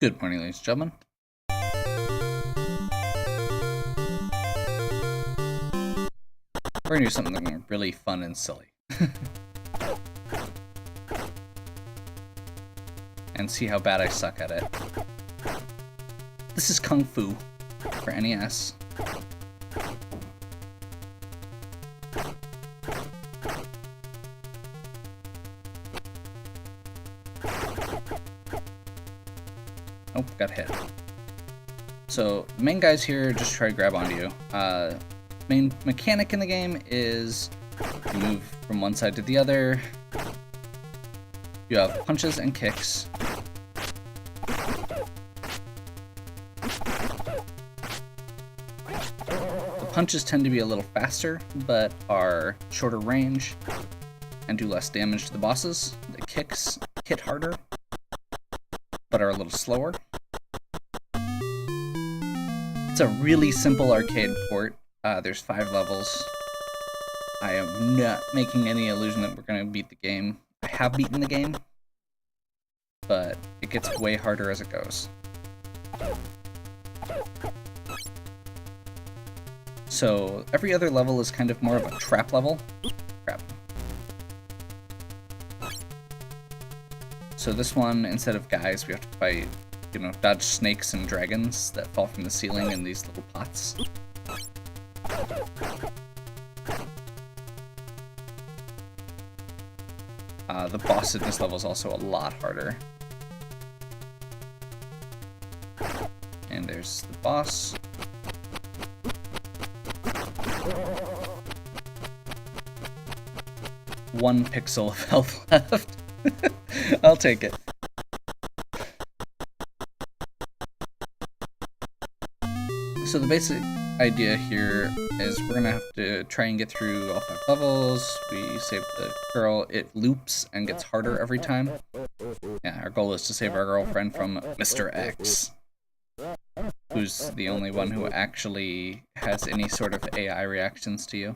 Good morning, ladies and gentlemen. We're gonna do something really fun and silly. And see how bad I suck at it. This is Kung Fu for NES. Oh, got hit. So, the main guys here just try to grab onto you. Main mechanic in the game is you move from one side to the other. You have punches and kicks. The punches tend to be a little faster, but are shorter range and do less damage to the bosses. The kicks hit harder, but are a little slower. It's a really simple arcade port. There's 5 levels. I am not making any illusion that we're going to beat the game. I have beaten the game, but it gets way harder as it goes. So every other level is kind of more of a trap level. Crap. So this one, instead of guys, we have to fight, dodge snakes and dragons that fall from the ceiling in these little pots. The boss in this level is also a lot harder. And there's the boss. One pixel of health left. I'll take it. So the basic idea here is we're gonna have to try and get through all 5 levels. We save the girl. It loops and gets harder every time. Yeah, our goal is to save our girlfriend from Mr. X, who's the only one who actually has any sort of AI reactions to you.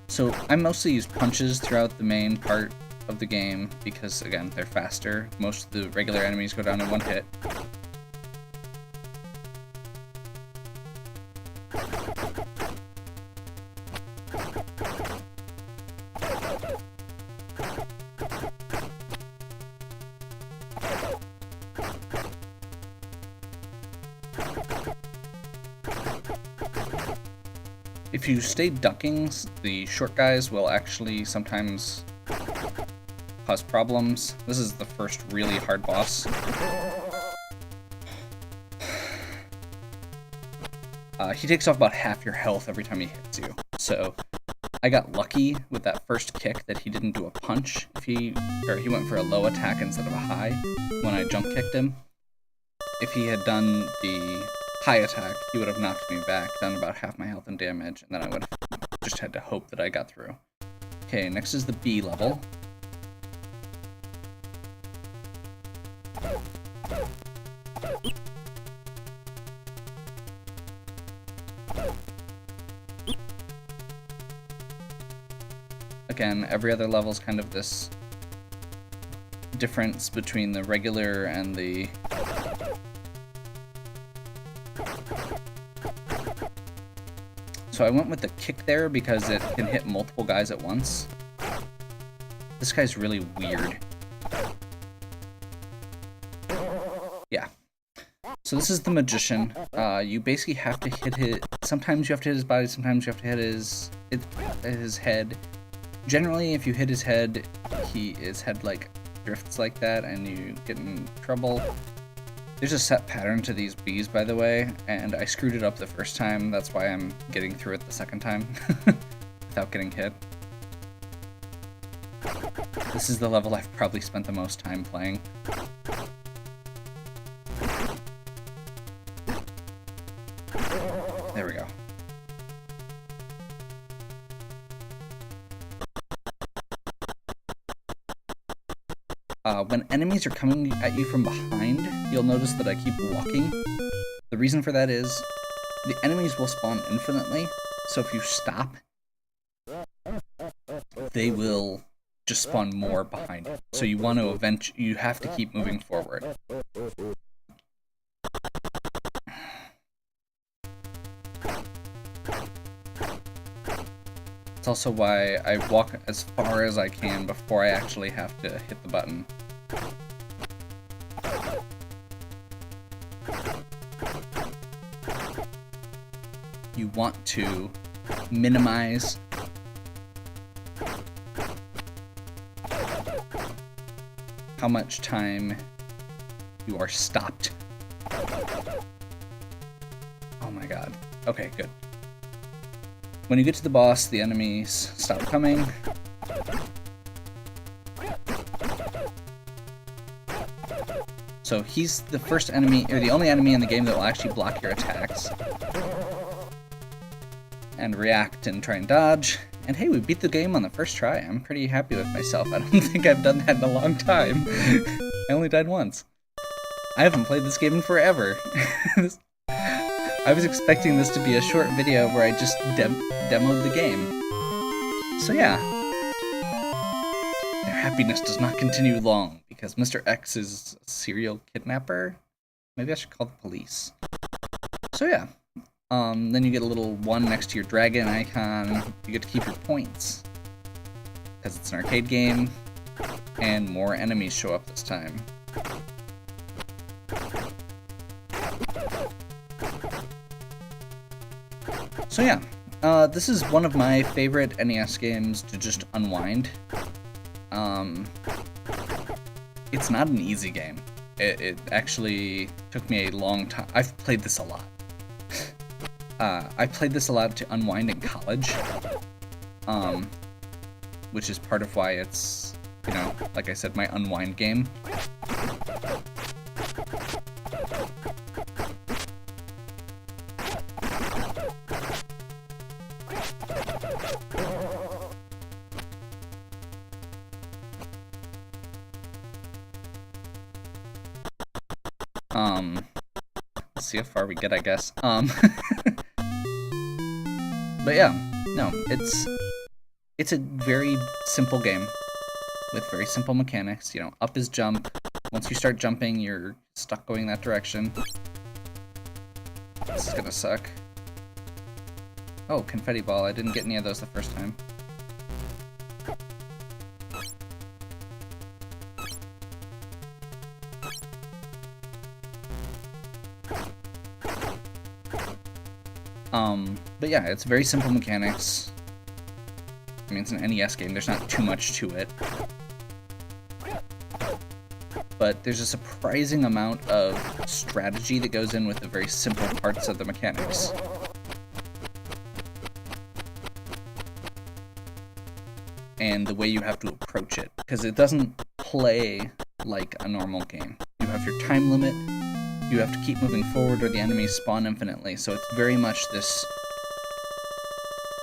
So I mostly use punches throughout the main part of the game because, again, they're faster. Most of the regular enemies go down in 1 hit. If you stay ducking, the short guys will actually sometimes cause problems. This is the first really hard boss. He takes off about half your health every time he hits you. So I got lucky with that first kick that he didn't do a punch. He went for a low attack instead of a high when I jump kicked him. If he had done the high attack, he would have knocked me back, down about half my health and damage, and then I would have just had to hope that I got through. Okay, next is the B level. Again, every other level is kind of this difference between the regular and the So I went with the kick there because it can hit multiple guys at once. This guy's really weird. Yeah. So this is the magician. You basically have to hit his... Sometimes you have to hit his body, sometimes you have to hit his head. Generally, if you hit his head, his head like drifts like that and you get in trouble. There's a set pattern to these bees, by the way, and I screwed it up the first time. That's why I'm getting through it the second time without getting hit. This is the level I've probably spent the most time playing. There we go. When enemies are coming at you from behind, you'll notice that I keep walking. The reason for that is the enemies will spawn infinitely, so if you stop, they will just spawn more behind it. So you want to you have to keep moving forward. It's also why I walk as far as I can before I actually have to hit the button. You want to minimize how much time you are stopped. Oh my god. Okay, good. When you get to the boss, the enemies stop coming. So he's the first enemy, or the only enemy in the game that will actually block your attacks. And react and try and dodge. And hey, we beat the game on the first try. I'm pretty happy with myself. I don't think I've done that in a long time. I only died once. I haven't played this game in forever. I was expecting this to be a short video where I just demoed the game. So yeah. Their happiness does not continue long, because Mr. X is a serial kidnapper? Maybe I should call the police. So yeah. Then you get a little 1 next to your dragon icon. You get to keep your points, because it's an arcade game, and more enemies show up this time. So yeah, this is one of my favorite NES games to just unwind. It's not an easy game. It actually took me a long time. I've played this a lot. I played this a lot to unwind in college, which is part of why it's, you know, like I said, my unwind game. Let's see how far we get, I guess. But yeah, no, it's a very simple game with very simple mechanics. You know, up is jump. Once you start jumping, you're stuck going that direction. This is gonna suck. Oh, confetti ball. I didn't get any of those the first time. But yeah, it's very simple mechanics. I mean, it's an NES game, there's not too much to it. But there's a surprising amount of strategy that goes in with the very simple parts of the mechanics. And the way you have to approach it, because it doesn't play like a normal game. You have your time limit, you have to keep moving forward or the enemies spawn infinitely, so it's very much this...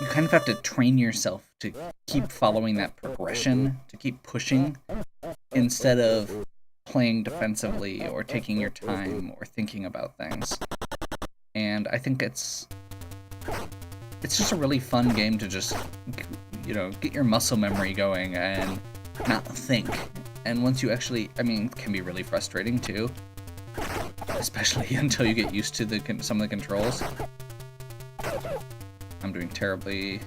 You kind of have to train yourself to keep following that progression, to keep pushing, instead of playing defensively or taking your time or thinking about things. And I think it's just a really fun game to just, you know, get your muscle memory going and not think. And once you actually, I mean, it can be really frustrating too, especially until you get used to some of the controls. I'm doing terribly.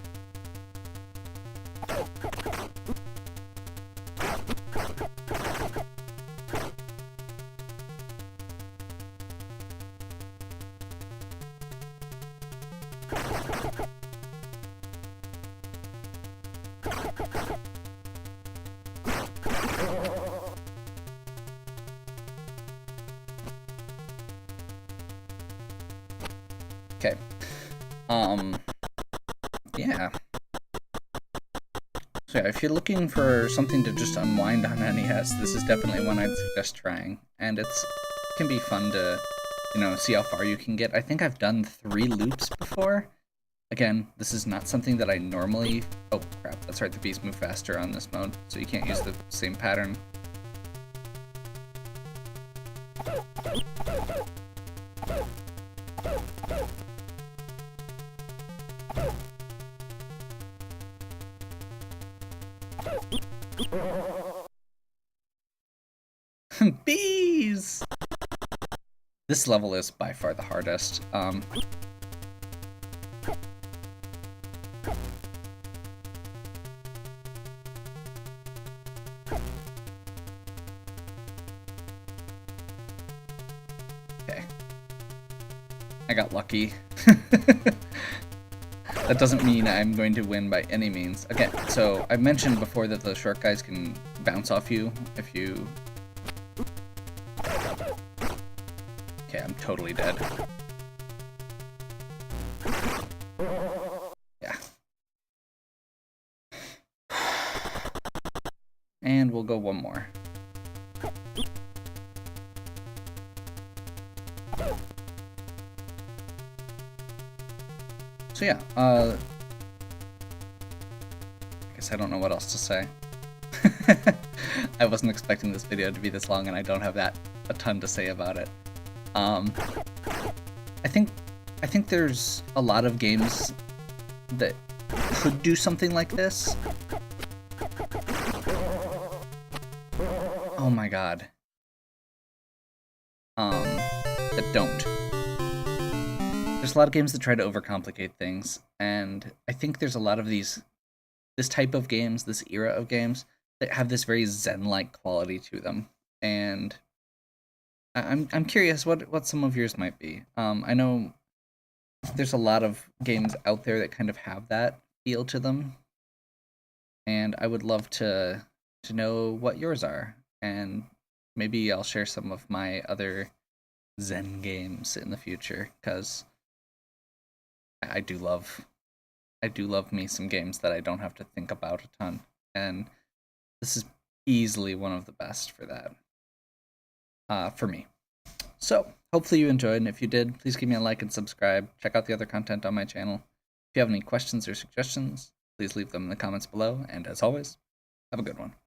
Okay. Yeah. So yeah, if you're looking for something to just unwind on NES, this is definitely one I'd suggest trying. And it can be fun to, you know, see how far you can get. I think I've done 3 loops before. Again, this is not something that I normally... Oh, crap. That's right, the bees move faster on this mode, so you can't use the same pattern. Bees! This level is by far the hardest. Okay. I got lucky. That doesn't mean I'm going to win by any means. Okay, so I mentioned before that the short guys can bounce off you if you... Okay, I'm totally dead. Yeah. And we'll go one more. So yeah, I guess I don't know what else to say. I wasn't expecting this video to be this long, and I don't have a ton to say about it. I think there's a lot of games that could do something like this. Oh my god. That don't. There's a lot of games that try to overcomplicate things, and I think there's a lot of this type of games, this era of games, that have this very zen-like quality to them. And I'm curious what some of yours might be. I know there's a lot of games out there that kind of have that feel to them, and I would love to know what yours are, and maybe I'll share some of my other zen games in the future, because I do love me some games that I don't have to think about a ton, and this is easily one of the best for that, for me. So, hopefully you enjoyed, and if you did, please give me a like and subscribe. Check out the other content on my channel. If you have any questions or suggestions, please leave them in the comments below, and as always, have a good one.